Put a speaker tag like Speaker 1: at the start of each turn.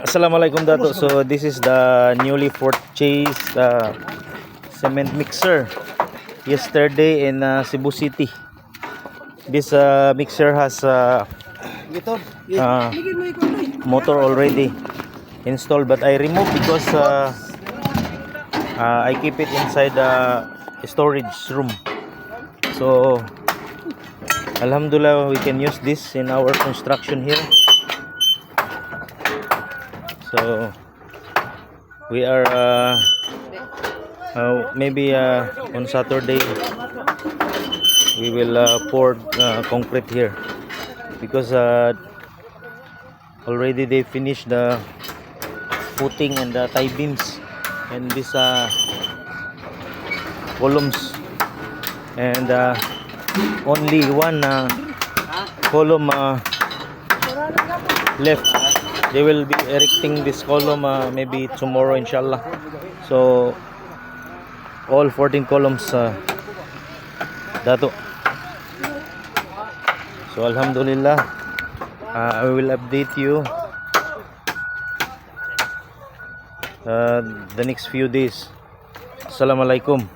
Speaker 1: Assalamualaikum Dato. So this is the newly purchased cement mixer yesterday in Cebu City. This mixer has motor already installed, but I removed because I keep it inside the storage room. So Alhamdulillah, we can use this in our construction here. So we are maybe on Saturday we will pour concrete here, because already they finished the footing and the tie beams and these columns, and only one column left. They will be erecting this column maybe tomorrow, inshallah. So all 14 columns, Dato. So Alhamdulillah, I will update you the next few days. Assalamualaikum.